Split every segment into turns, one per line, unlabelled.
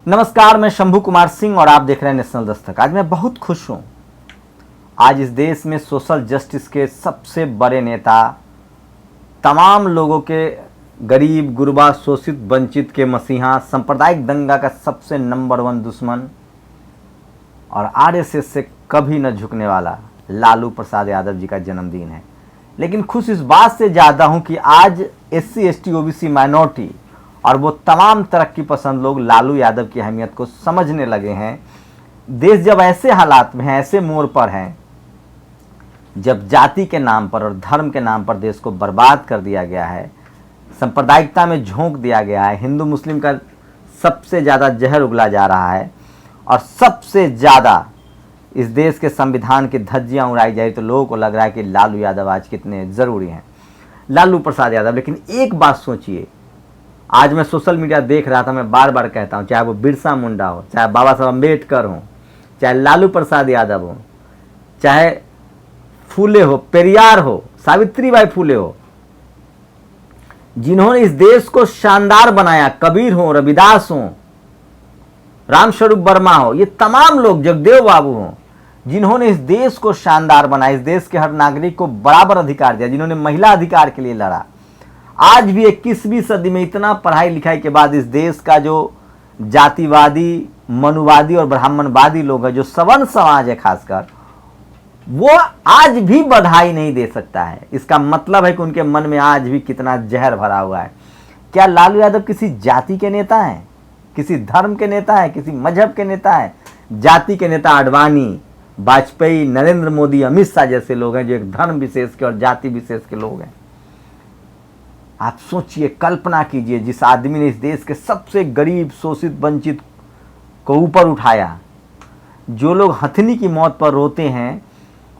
नमस्कार, मैं शंभू कुमार सिंह और आप देख रहे हैं नेशनल दस्तक। आज मैं बहुत खुश हूं। आज इस देश में सोशल जस्टिस के सबसे बड़े नेता, तमाम लोगों के, गरीब गुरबा शोषित वंचित के मसीहा, सांप्रदायिक दंगा का सबसे नंबर 1 दुश्मन और आरएसएस से कभी न झुकने वाला लालू प्रसाद यादव जी का जन्मदिन है। लेकिन खुश इस बात से ज़्यादा हूं कि आज SC ST OBC माइनॉरिटी और वो तमाम तरक्की पसंद लोग लालू यादव की अहमियत को समझने लगे हैं। देश जब ऐसे हालात में है, ऐसे मोड़ पर है, जब जाति के नाम पर और धर्म के नाम पर देश को बर्बाद कर दिया गया है, सांप्रदायिकता में झोंक दिया गया है, हिंदू मुस्लिम का सबसे ज़्यादा जहर उगला जा रहा है और सबसे ज़्यादा इस देश के संविधान की धज्जियाँ उड़ाई जाए, तो लोगों को लग रहा है कि लालू यादव आज कितने ज़रूरी हैं, लालू प्रसाद यादव। लेकिन एक बात सोचिए, आज मैं सोशल मीडिया देख रहा था, मैं बार बार कहता हूँ, चाहे वो बिरसा मुंडा हो, चाहे बाबा साहब अम्बेडकर हो, चाहे लालू प्रसाद यादव हो, चाहे फूले हो, पेरियार हो, सावित्रीबाई फूले हो, जिन्होंने इस देश को शानदार बनाया, कबीर हो, रविदास हो, रामस्वरूप वर्मा हो, ये तमाम लोग, जगदेव बाबू हो, जिन्होंने इस देश को शानदार बनाया, इस देश के हर नागरिक को बराबर अधिकार दिया, जिन्होंने महिला अधिकार के लिए लड़ा। आज भी 21वीं सदी में इतना पढ़ाई लिखाई के बाद इस देश का जो जातिवादी, मनुवादी और ब्राह्मणवादी लोग हैं, जो सवर्ण समाज है खासकर, वो आज भी बधाई नहीं दे सकता है। इसका मतलब है कि उनके मन में आज भी कितना जहर भरा हुआ है। क्या लालू यादव किसी जाति के नेता हैं, किसी धर्म के नेता हैं, किसी मजहब के नेता हैं? जाति के नेता आडवाणी, वाजपेयी, नरेंद्र मोदी, अमित शाह जैसे लोग हैं, जो एक धर्म विशेष के और जाति विशेष के लोग हैं। आप सोचिए, कल्पना कीजिए, जिस आदमी ने इस देश के सबसे गरीब, शोषित, वंचित को ऊपर उठाया, जो लोग हथनी की मौत पर रोते हैं,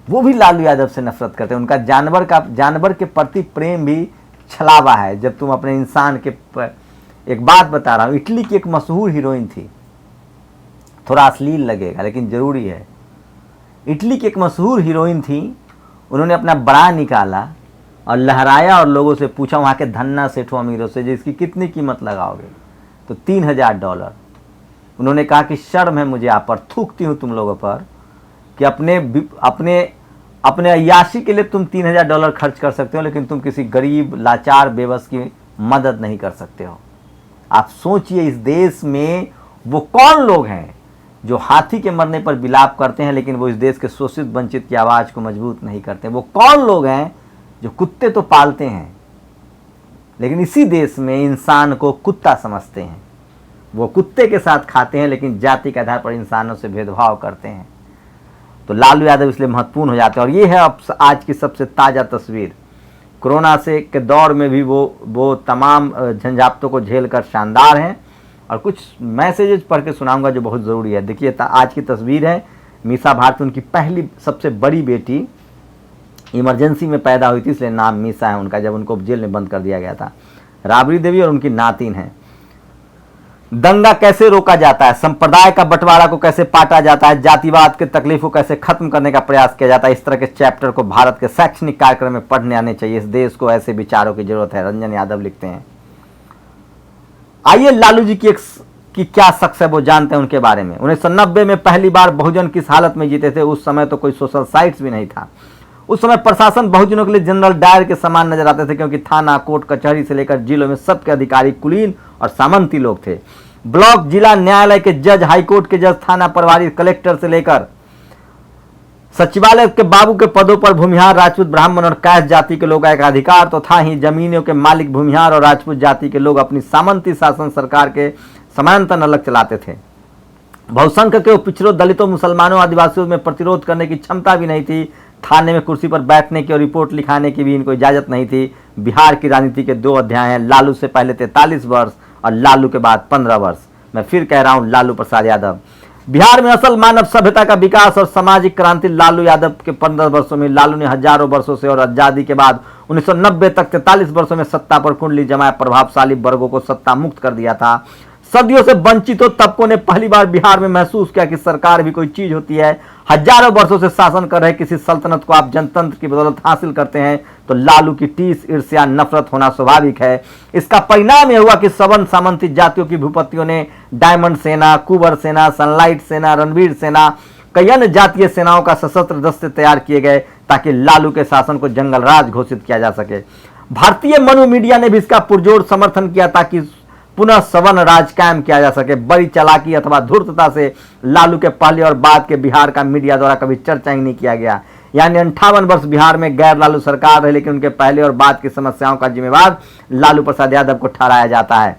वो भी लालू यादव से नफरत करते हैं। उनका जानवर के प्रति प्रेम भी छलावा है। जब तुम अपने इंसान के एक बात बता रहा हूँ, इटली की एक मशहूर हीरोइन थी, थोड़ा अश्लील लगेगा लेकिन जरूरी है। इटली की एक मशहूर हीरोइन थी, उन्होंने अपना बड़ा निकाला और लहराया और लोगों से पूछा, वहाँ के धन्ना सेठों अमीरों से, जिसकी कितनी कीमत लगाओगे? तो $3000। उन्होंने कहा कि शर्म है मुझे आप पर, थूकती हूँ तुम लोगों पर कि अपने अय्याशी के लिए तुम $3000 खर्च कर सकते हो, लेकिन तुम किसी गरीब, लाचार, बेबस की मदद नहीं कर सकते हो। आप सोचिए, इस देश में वो कौन लोग हैं जो हाथी के मरने पर विलाप करते हैं, लेकिन वो इस देश के शोषित वंचित की आवाज़ को मजबूत नहीं करते? वो कौन लोग हैं जो कुत्ते तो पालते हैं, लेकिन इसी देश में इंसान को कुत्ता समझते हैं? वो कुत्ते के साथ खाते हैं, लेकिन जाति के आधार पर इंसानों से भेदभाव करते हैं। तो लालू यादव इसलिए महत्वपूर्ण हो जाते हैं। और ये है अब आज की सबसे ताज़ा तस्वीर। कोरोना से के दौर में भी वो तमाम झंझावातों को झेल कर शानदार हैं। और कुछ मैसेजेज पढ़ के सुनाऊंगा जो बहुत ज़रूरी है। देखिए, आज की तस्वीर है, मीसा भारती, उनकी पहली सबसे बड़ी बेटी इमरजेंसी में पैदा हुई थी, इसलिए नाम मीसा है उनका, जब उनको जेल में बंद कर दिया गया था। राबड़ी देवी और उनकी नातिन है। दंगा कैसे रोका जाता है, संप्रदाय का बंटवारा को कैसे पाटा जाता है, जातिवाद के तकलीफ को कैसे खत्म करने का प्रयास किया जाता है, इस तरह के चैप्टर को भारत के शैक्षणिक कार्यक्रम में पढ़ने आने चाहिए। इस देश को ऐसे विचारों की जरूरत है। रंजन यादव लिखते हैं। आइए लालू जी की क्या शख्स है वो जानते हैं उनके बारे में। 1990 में पहली बार बहुजन किस हालत में जीते थे? उस समय तो कोई सोशल साइट्स भी नहीं था। उस समय प्रशासन बहुजनों के लिए जनरल डायर के समान नजर आते थे, क्योंकि थाना, कोर्ट, कचहरी से लेकर जिलों में सबके अधिकारी कुलीन और सामंती लोग थे। ब्लॉक, जिला न्यायालय के जज, हाईकोर्ट के जज, थाना प्रभारी, कलेक्टर से लेकर सचिवालय के बाबू के पदों पर भूमिहार, राजपूत, ब्राह्मण और कैस्ट जाति के लोग का अधिकार तो था ही। जमीनों के मालिक भूमिहार और राजपूत जाति के लोग अपनी सामंती शासन सरकार के समानांतर अलग चलाते थे। बहुसंख्यकों, पिछड़ों, दलितों, मुसलमानों, आदिवासियों में प्रतिरोध करने की क्षमता भी नहीं थी। थाने में कुर्सी पर बैठने की और रिपोर्ट लिखाने की भी इनको इजाजत नहीं थी। बिहार की राजनीति के 2 अध्याय हैं, लालू से पहले 43 वर्ष और लालू के बाद 15 वर्ष। मैं फिर कह रहा हूं, लालू प्रसाद यादव। बिहार में असल मानव सभ्यता का विकास और सामाजिक क्रांति लालू यादव के 15 वर्षों में। लालू ने हजारों वर्षों से और आजादी के बाद 1990 तक 43 वर्षों में सत्ता पर कुंडली जमाए प्रभावशाली वर्गों को सत्ता मुक्त कर दिया था। सदियों से वंचितों तबकों ने पहली बार बिहार में महसूस किया कि सरकार भी कोई चीज होती है। हजारों वर्षों से शासन कर रहे किसी सल्तनत को आप जनतंत्र की बदौलत हासिल करते हैं तो लालू की टीस, ईर्ष्या, नफरत होना स्वाभाविक है। इसका परिणाम यह हुआ कि सवर्ण सामंती जातियों की भूपतियों ने डायमंड सेना, कुंवर सेना, सनलाइट सेना, रणवीर सेना, कई अन्य जातीय सेनाओं का सशस्त्र दस्ते तैयार किए गए ताकि लालू के शासन को जंगल राज घोषित किया जा सके। भारतीय मनु मीडिया ने भी इसका पुरजोर समर्थन किया ताकि पुनः सवर्ण राज कायम किया जा सके। बड़ी चालाकी अथवा धूर्तता से लालू के पहले और बाद के बिहार का मीडिया द्वारा कभी चर्चा ही नहीं किया गया। यानी 58 वर्ष बिहार में गैर लालू सरकार रही, लेकिन उनके पहले और बाद की समस्याओं का जिम्मेवार लालू प्रसाद यादव को ठहराया जाता है।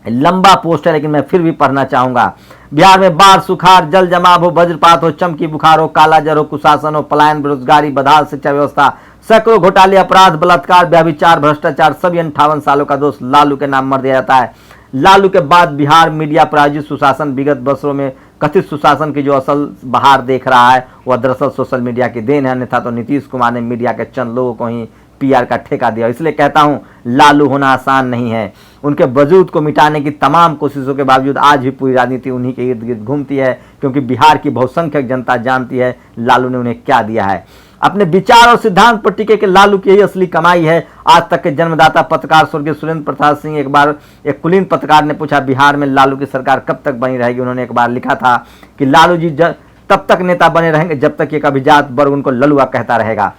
लंबा पोस्ट है लेकिन मैं फिर भी पढ़ना चाहूंगा। बिहार में बाढ़, सुखाड़, जल जमाव हो, वज्रपात हो, चमकी बुखार हो, कालाजार हो, कुशासन हो, पलायन, बेरोजगारी, बदहाल शिक्षा व्यवस्था, सैकड़ों घोटाले, अपराध, बलात्कार, व्यभिचार, भ्रष्टाचार, सभी 58 सालों का दोष लालू के नाम मर दिया जाता है। लालू के बाद बिहार मीडिया प्रायोजित सुशासन विगत वर्षों में कथित सुशासन की जो असल बहार देख रहा है वह दरअसल सोशल मीडिया की देन है। अन्यथा तो नीतीश कुमार ने मीडिया के चंद लोगों को ही पीआर का ठेका दिया। इसलिए कहता हूं लालू होना आसान नहीं है। उनके वजूद को मिटाने की तमाम कोशिशों के बावजूद आज भी पूरी राजनीति उन्हीं के इर्द गिर्द घूमती है, क्योंकि बिहार की बहुसंख्यक जनता जानती है लालू ने उन्हें क्या दिया है। अपने विचार और सिद्धांत पर टिके के लालू की यही असली कमाई है। आज तक के जन्मदाता पत्रकार स्वर्गीय सुरेंद्र प्रसाद सिंह, एक बार एक कुलीन पत्रकार ने पूछा बिहार में लालू की सरकार कब तक बनी रहेगी। उन्होंने एक बार लिखा था कि लालू जी तब तक नेता बने रहेंगे जब तक एक अभिजात वर्ग उनको ललुआ कहता रहेगा।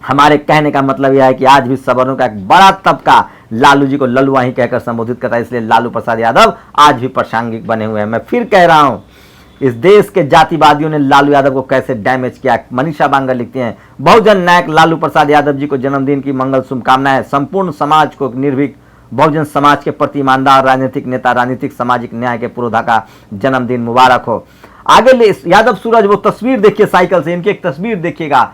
हमारे कहने का मतलब यह है कि आज भी सवर्णों का एक बड़ा तबका लालू जी को ललुआ ही कहकर संबोधित करता है। इसलिए लालू प्रसाद यादव आज भी प्रासंगिक बने हुए हैं। मैं फिर कह रहा हूं, इस देश के जातिवादियों ने लालू यादव को कैसे डैमेज किया। मनीषा बांगर लिखते हैं, बहुजन नायक लालू प्रसाद यादव जी को जन्मदिन की मंगल शुभकामनाएं। संपूर्ण समाज को निर्भीक बहुजन समाज के प्रति ईमानदार राजनीतिक नेता, राजनीतिक सामाजिक न्याय के पुरोधा का जन्मदिन मुबारक हो। आगे ले यादव सूरज, वो तस्वीर देखिए साइकिल से, इनकी एक तस्वीर देखिएगा।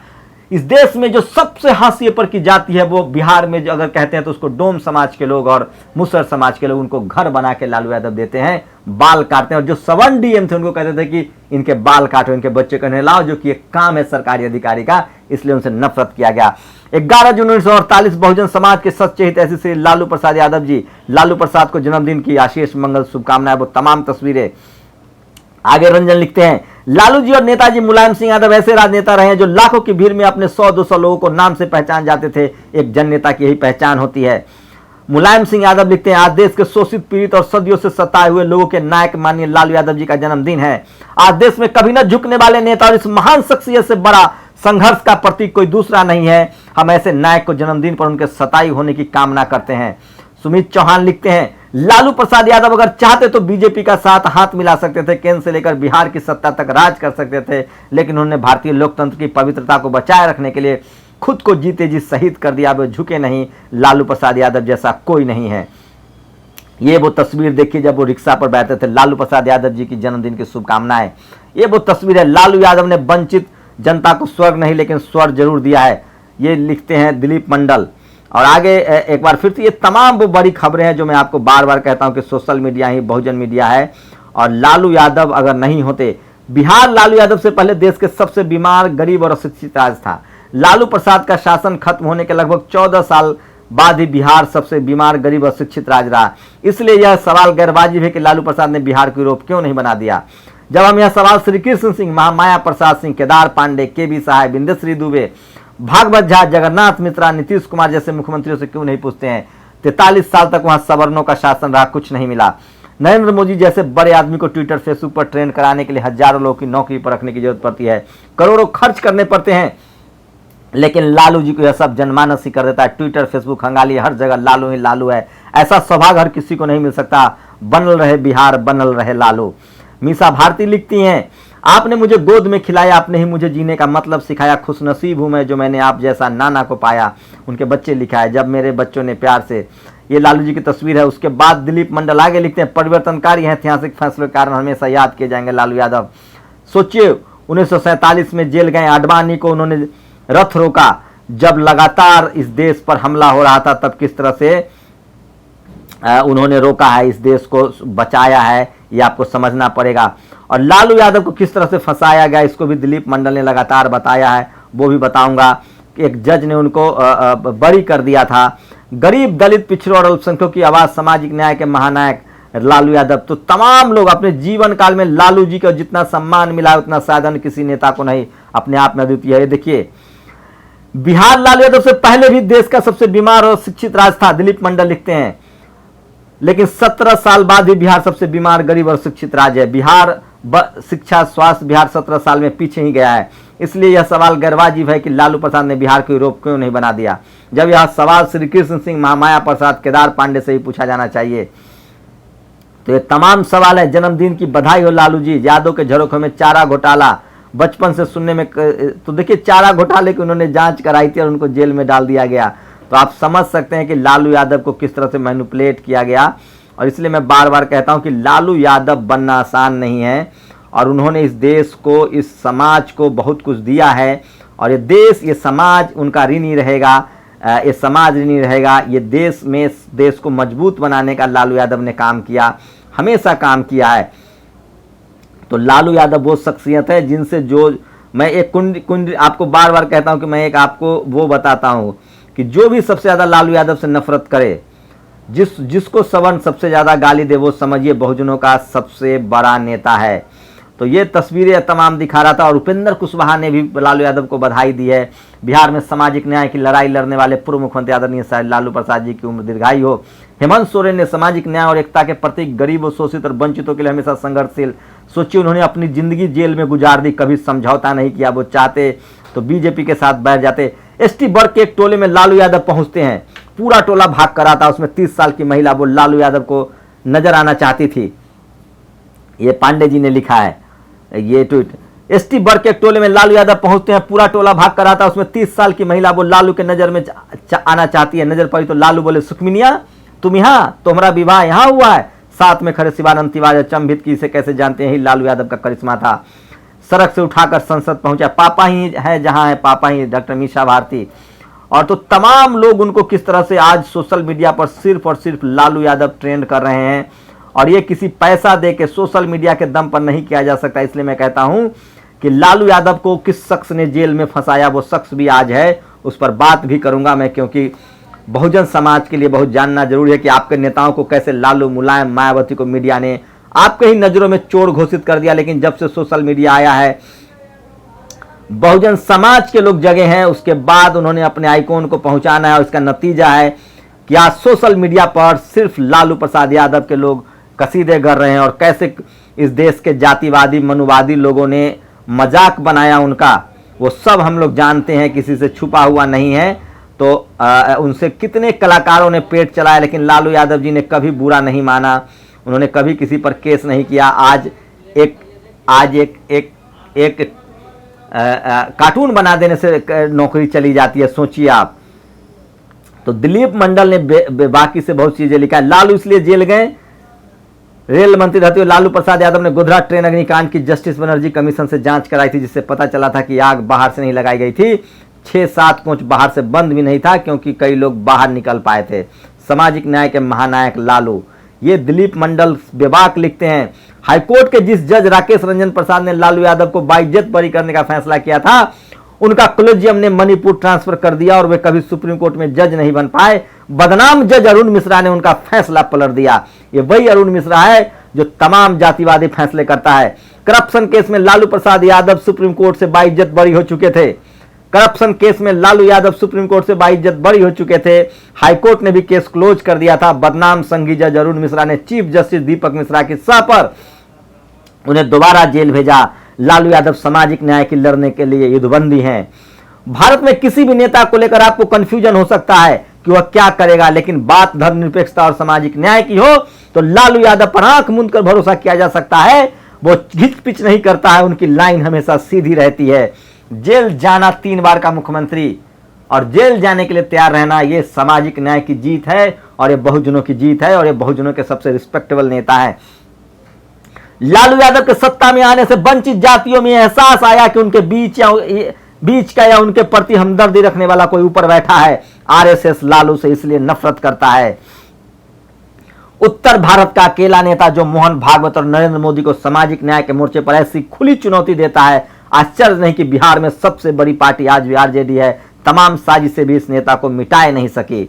इस देश में जो सबसे हाशिए पर की जाति है वो बिहार में जो अगर कहते हैं तो उसको डोम समाज के लोग और मुसर समाज के लोग, उनको घर बना के लालू यादव देते हैं, बाल काटते हैं। और जो सवर्ण डीएम थे उनको कहते थे कि इनके बाल काटो, इनके बच्चे को नहलाओ, जो कि एक काम है सरकारी अधिकारी का, इसलिए उनसे नफरत किया गया। 11 जून 1948 बहुजन समाज के सच्चे हितैषी श्री लालू प्रसाद यादव जी, लालू प्रसाद को जन्मदिन की आशीष मंगल शुभकामनाएं। वो तमाम तस्वीरें। आगे रंजन लिखते हैं, लालू जी और नेताजी मुलायम सिंह यादव ऐसे राजनेता रहे हैं जो लाखों की भीड़ में अपने 100-200 लोगों को नाम से पहचान जाते थे। एक जन नेता की यही पहचान होती है। मुलायम सिंह यादव लिखते हैं, आज देश के शोषित, पीड़ित और सदियों से सताए हुए लोगों के नायक माननीय लालू यादव जी का जन्मदिन है। आज देश में कभी न झुकने वाले नेता और इस महान शख्सियत से बड़ा संघर्ष का प्रतीक कोई दूसरा नहीं है। हम ऐसे नायक को जन्मदिन पर उनके सताई होने की कामना करते हैं। सुमित चौहान लिखते हैं, लालू प्रसाद यादव अगर चाहते तो बीजेपी का साथ हाथ मिला सकते थे, केंद्र से लेकर बिहार की सत्ता तक राज कर सकते थे, लेकिन उन्होंने भारतीय लोकतंत्र की पवित्रता को बचाए रखने के लिए खुद को जीते जी शहीद कर दिया। वे झुके नहीं। लालू प्रसाद यादव जैसा कोई नहीं है। ये वो तस्वीर देखिए जब वो रिक्शा पर बैठे थे। लालू प्रसाद यादव जी की जन्मदिन की शुभकामनाएं। ये वो तस्वीर है। लालू यादव ने वंचित जनता को स्वर्ग नहीं लेकिन स्वर्ग जरूर दिया है। ये लिखते हैं दिलीप मंडल। और आगे एक बार फिर से ये तमाम वो बड़ी खबरें हैं जो मैं आपको बार बार कहता हूं कि सोशल मीडिया ही बहुजन मीडिया है। और लालू यादव अगर नहीं होते, बिहार लालू यादव से पहले देश के सबसे बीमार, गरीब और अशिक्षित राज्य था। लालू प्रसाद का शासन खत्म होने के लगभग 14 साल बाद ही बिहार सबसे बीमार, गरीब और शिक्षित राज्य रहा। इसलिए यह सवाल गैरवाजिब है कि लालू प्रसाद ने बिहार को यूरोप क्यों नहीं बना दिया। जब हम यह सवाल श्री कृष्ण सिंह, महामाया प्रसाद सिंह, केदार पांडे, केबी सहाय, बिंदेश्री दुबे, भागवत झा, जगन्नाथ मिश्रा, नीतीश कुमार जैसे मुख्यमंत्रियों से क्यों नहीं पूछते हैं। 43 साल तक वहां सवर्णों का शासन रहा, कुछ नहीं मिला। नरेंद्र मोदी जैसे बड़े आदमी को ट्विटर, फेसबुक पर ट्रेंड कराने के लिए हजारों लोगों की नौकरी पर रखने की जरूरत पड़ती है, करोड़ों खर्च करने पड़ते हैं, लेकिन लालू जी को यह सब जनमानस ही कर देता है। ट्विटर, फेसबुक, खंगाली, हर जगह लालू ही लालू है। ऐसा सौभाग्य हर किसी को नहीं मिल सकता। बनल रहे बिहार, बनल रहे लालू। मीसा भारती लिखती हैं, आपने मुझे गोद में खिलाया, आपने ही मुझे जीने का मतलब सिखाया। खुशनसीब हूं मैं जो मैंने आप जैसा नाना को पाया। उनके बच्चे लिखा है, जब मेरे बच्चों ने प्यार से। ये लालू जी की तस्वीर है। उसके बाद दिलीप मंडल आगे लिखते हैं, परिवर्तनकारी ऐतिहासिक फैसलों के कारण हमेशा याद किए जाएंगे लालू यादव। सोचिए 1947 में जेल गए आडवाणी को उन्होंने रथ रोका। जब लगातार इस देश पर हमला हो रहा था तब किस तरह से उन्होंने रोका है, इस देश को बचाया है, ये आपको समझना पड़ेगा। और लालू यादव को किस तरह से फंसाया गया इसको भी दिलीप मंडल ने लगातार बताया है, वो भी बताऊंगा। एक जज ने उनको बरी कर दिया था। गरीब, दलित, पिछड़ों और अल्पसंख्यकों की आवाज, सामाजिक न्याय के महानायक लालू यादव। तो तमाम लोग अपने जीवन काल में लालू जी को जितना सम्मान मिला उतना साधन किसी नेता को नहीं, अपने आप में अद्वितीय है। देखिए बिहार लालू यादव से पहले भी देश का सबसे बीमार और शिक्षित राज्य था, दिलीप मंडल लिखते हैं, लेकिन 17 साल बाद भी बिहार सबसे बीमार, गरीब और शिक्षित राज्य है। बिहार शिक्षा स्वास्थ्य बिहार 17 साल में पीछे ही गया है। इसलिए यह सवाल गैरवाजिब है कि लालू प्रसाद ने बिहार को यूरोप क्यों नहीं बना दिया। जब यह सवाल श्री कृष्ण सिंह, महामाया प्रसाद, केदार पांडे से ही पूछा जाना चाहिए। तो ये तमाम सवाल है। जन्मदिन की बधाई हो लालू जी। यादव के झरोखे में चारा घोटाला बचपन से सुनने में, तो देखिए चारा घोटाले की उन्होंने जांच कराई थी और उनको जेल में डाल दिया गया। तो आप समझ सकते हैं कि लालू यादव को किस तरह से मैनिपुलेट किया गया। और इसलिए मैं बार बार कहता हूं कि लालू यादव बनना आसान नहीं है और उन्होंने इस देश को, इस समाज को बहुत कुछ दिया है। और ये देश, ये समाज उनका ऋणी रहेगा, ये समाज ऋणी रहेगा। ये देश में, देश को मजबूत बनाने का लालू यादव ने काम किया, हमेशा काम किया है। तो लालू यादव वो शख्सियत है जिनसे जो मैं एक कुंड आपको बार बार कहता हूं कि मैं एक आपको वो बताता हूं कि जो भी सबसे ज़्यादा लालू यादव से नफरत करे, जिसको सवर्ण सबसे ज़्यादा गाली दे, वो समझिए बहुजनों का सबसे बड़ा नेता है। तो ये तस्वीरें तमाम दिखा रहा था। और उपेंद्र कुशवाहा ने भी लालू यादव को बधाई दी है। बिहार में सामाजिक न्याय की लड़ाई लड़ने वाले पूर्व मुख्यमंत्री आदरणीय लालू प्रसाद जी की उम्र दीर्घायु हो। हेमंत सोरेन ने सामाजिक न्याय और एकता के प्रतीक, गरीबों, शोषित और वंचितों के लिए हमेशा संघर्षशील। सोचिए उन्होंने अपनी जिंदगी जेल में गुजार दी, कभी समझौता नहीं किया। वो चाहते तो बीजेपी के साथ बैठ जाते। एसटी वर्ग के एक टोले में लालू यादव पहुंचते हैं, पूरा टोला भाग कर आता। उसमें 30 साल की महिला वो लालू यादव को नजर आना चाहती थी। ये पांडे जी ने लिखा है ये ट्वीट। एसटी वर्ग के एक टोले में लालू यादव पहुंचते हैं, पूरा टोला भाग कर आता। उसमें 30 साल की महिला वो लालू के नजर में आना चाहती है। नजर पड़ी तो लालू बोले, सुखमिनिया तुम यहाँ, तुम्हारा विवाह यहाँ हुआ है। साथ में खड़े शिवानंद तिवारी अचंभित की इसे कैसे जानते हैं, लालू यादव का करिश्मा था। सड़क से उठाकर संसद पहुंचा। पापा ही है जहां है पापा ही, डॉक्टर मीसा भारती। और तो तमाम लोग उनको किस तरह से आज सोशल मीडिया पर सिर्फ और सिर्फ लालू यादव ट्रेंड कर रहे हैं। और ये किसी पैसा दे के, सोशल मीडिया के दम पर नहीं किया जा सकता। इसलिए मैं कहता हूं कि लालू यादव को किस शख्स ने जेल में फंसाया, वो शख्स भी आज है, उस पर बात भी करूंगा मैं, क्योंकि बहुजन समाज के लिए बहुत जानना जरूरी है कि आपके नेताओं को कैसे लालू, मुलायम, मायावती को मीडिया ने आपके ही नजरों में चोर घोषित कर दिया। लेकिन जब से सोशल मीडिया आया है, बहुजन समाज के लोग जगे हैं, उसके बाद उन्होंने अपने आइकॉन को पहुंचाना है। और इसका नतीजा है कि आज सोशल मीडिया पर सिर्फ लालू प्रसाद यादव के लोग कसीदे कर रहे हैं। और कैसे इस देश के जातिवादी, मनुवादी लोगों ने मजाक बनाया उनका, वो सब हम लोग जानते हैं, किसी से छुपा हुआ नहीं है। तो उनसे कितने कलाकारों ने पेट चलाया, लेकिन लालू यादव जी ने कभी बुरा नहीं माना, उन्होंने कभी किसी पर केस नहीं किया। आज एक कार्टून बना देने से नौकरी चली जाती है, सोचिए आप। तो दिलीप मंडल ने बाकी से बहुत चीजें लिखा है। लालू इसलिए जेल गए, रेल मंत्री रहते हुए लालू प्रसाद यादव ने गोधरा ट्रेन अग्निकांड की जस्टिस बनर्जी कमीशन से जांच कराई थी, जिससे पता चला था कि आग बाहर से नहीं लगाई गई थी। 6-7 कोच बाहर से बंद भी नहीं था, क्योंकि कई लोग बाहर निकल पाए थे। सामाजिक न्याय के महानायक लालू, ये दिलीप मंडल बेबाक लिखते हैं। हाईकोर्ट के जिस जज राकेश रंजन प्रसाद ने लालू यादव को बाइज्जत बरी करने का फैसला किया था, उनका कॉलेजियम ने मणिपुर ट्रांसफर कर दिया और वे कभी सुप्रीम कोर्ट में जज नहीं बन पाए। बदनाम जज अरुण मिश्रा ने उनका फैसला पलट दिया। ये वही अरुण मिश्रा है जो तमाम जातिवादी फैसले करता है। करप्शन केस में लालू प्रसाद यादव सुप्रीम कोर्ट से बाइज्जत बरी हो चुके थे। करप्शन केस में लालू यादव सुप्रीम कोर्ट से बाइज्जत बरी हो चुके थे। हाईकोर्ट ने भी केस क्लोज कर दिया था। बदनाम संघी जज अरुण मिश्रा ने चीफ जस्टिस दीपक मिश्रा की सलाह पर उन्हें दोबारा जेल भेजा। लालू यादव सामाजिक न्याय की लड़ने के लिए युद्धबंदी हैं। भारत में किसी भी नेता को लेकर आपको कंफ्यूजन हो सकता है कि वह क्या करेगा, लेकिन बात धर्मनिरपेक्षता और सामाजिक न्याय की हो तो लालू यादव पर आंख मूंद कर भरोसा किया जा सकता है। वो घिच पिच नहीं करता है, उनकी लाइन हमेशा सीधी रहती है। जेल जाना 3 बार का मुख्यमंत्री और जेल जाने के लिए तैयार रहना, ये सामाजिक न्याय की जीत है और ये बहुजनों की जीत है और ये बहुजनों के सबसे रिस्पेक्टेबल नेता है। लालू यादव के सत्ता में आने से वंचित जातियों में एहसास आया कि उनके बीच का या उनके प्रति हमदर्दी रखने वाला कोई ऊपर बैठा है। आरएसएस लालू से इसलिए नफरत करता है। उत्तर भारत का अकेला नेता जो मोहन भागवत और नरेंद्र मोदी को सामाजिक न्याय के मोर्चे पर ऐसी खुली चुनौती देता है, आश्चर्य नहीं कि बिहार में सबसे बड़ी पार्टी आज भी आरजेडी है। तमाम साजिशें भी इस नेता को मिटाए नहीं सकी।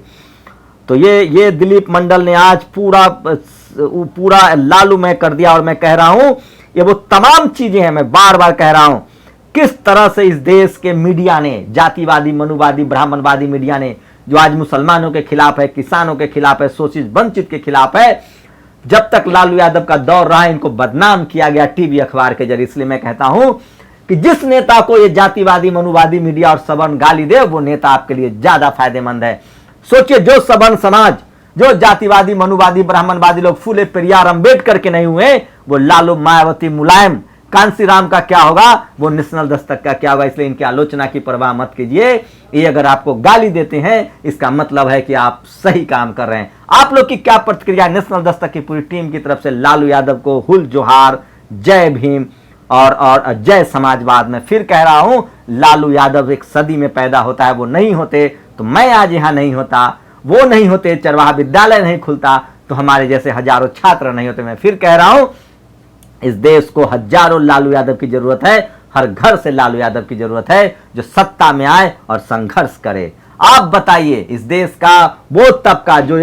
तो ये दिलीप मंडल ने आज पूरा लालूमय कर दिया। और मैं कह रहा हूं ये वो तमाम चीजें हैं, मैं बार बार कह रहा हूं, किस तरह से इस देश के मीडिया ने, जातिवादी, मनुवादी, ब्राह्मणवादी मीडिया ने, जो आज मुसलमानों के खिलाफ है, किसानों के खिलाफ है, शोषित वंचित के खिलाफ है, जब तक लालू यादव का दौर रहा इनको बदनाम किया गया टीवी अखबार के जरिए। इसलिए मैं कहता हूं कि जिस नेता को ये जातिवादी, मनुवादी मीडिया और सवर्ण गाली दे, वो नेता आपके लिए ज्यादा फायदेमंद है। सोचिए, जो सवर्ण समाज, जो जातिवादी, मनुवादी, ब्राह्मणवादी लोग फूले पेरियार अंबेडकर के नहीं हुए, वो लालू, मायावती, मुलायम, कांसीराम का क्या होगा, वो नेशनल दस्तक का क्या होगा। इसलिए इनकी आलोचना की परवाह मत कीजिए। ये अगर आपको गाली देते हैं इसका मतलब है कि आप सही काम कर रहे हैं। आप लोग की क्या प्रतिक्रिया है? नेशनल दस्तक की पूरी टीम की तरफ से लालू यादव को हुल जोहार, जय भीम और जय समाजवाद। में फिर कह रहा हूं, लालू यादव एक सदी में पैदा होता है, वो नहीं होते तो मैं आज यहां नहीं होता, वो नहीं होते चरवाहा विद्यालय नहीं खुलता, तो हमारे जैसे हजारों छात्र नहीं होते। मैं फिर कह रहा हूं, इस देश को हजारों लालू यादव की जरूरत है, हर घर से लालू यादव की जरूरत है जो सत्ता में आए और संघर्ष करे। आप बताइए, इस देश का वो तबका जो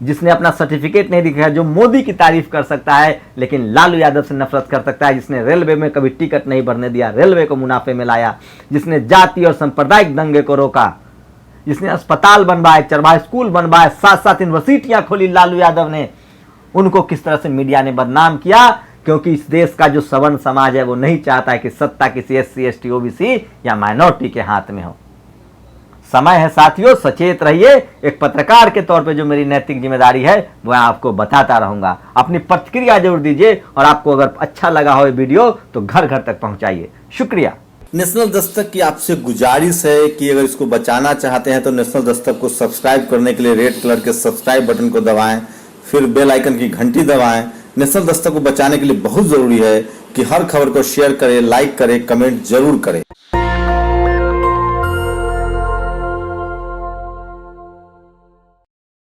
जिसने अपना सर्टिफिकेट नहीं दिखाया, जो मोदी की तारीफ कर सकता है लेकिन लालू यादव से नफरत कर सकता है, जिसने रेलवे में कभी टिकट नहीं भरने दिया, रेलवे को मुनाफे में लाया, जिसने जाति और सांप्रदायिक दंगे को रोका, जिसने अस्पताल बनवाए, चरवाहा स्कूल बनवाए, 7-7 यूनिवर्सिटियां खोली लालू यादव ने, उनको किस तरह से मीडिया ने बदनाम किया। क्योंकि इस देश का जो सवर्ण समाज है वो नहीं चाहता है कि सत्ता किसी SC, ST, OBC या माइनॉरिटी के हाथ में हो। समय है साथियों, सचेत रहिए। एक पत्रकार के तौर पे जो मेरी नैतिक जिम्मेदारी है वो आपको बताता रहूंगा। अपनी प्रतिक्रिया जरूर दीजिए और आपको अगर अच्छा लगा हो ये वीडियो तो घर घर तक पहुंचाइए। शुक्रिया।
नेशनल दस्तक की आपसे गुजारिश है कि अगर इसको बचाना चाहते हैं तो नेशनल दस्तक को सब्सक्राइब करने के लिए रेड कलर के सब्सक्राइब बटन को दबाएं, फिर बेल आइकन की घंटी दबाएं। नेशनल दस्तक को बचाने के लिए बहुत जरूरी है कि हर खबर को शेयर करें, लाइक करें, कमेंट जरूर करें।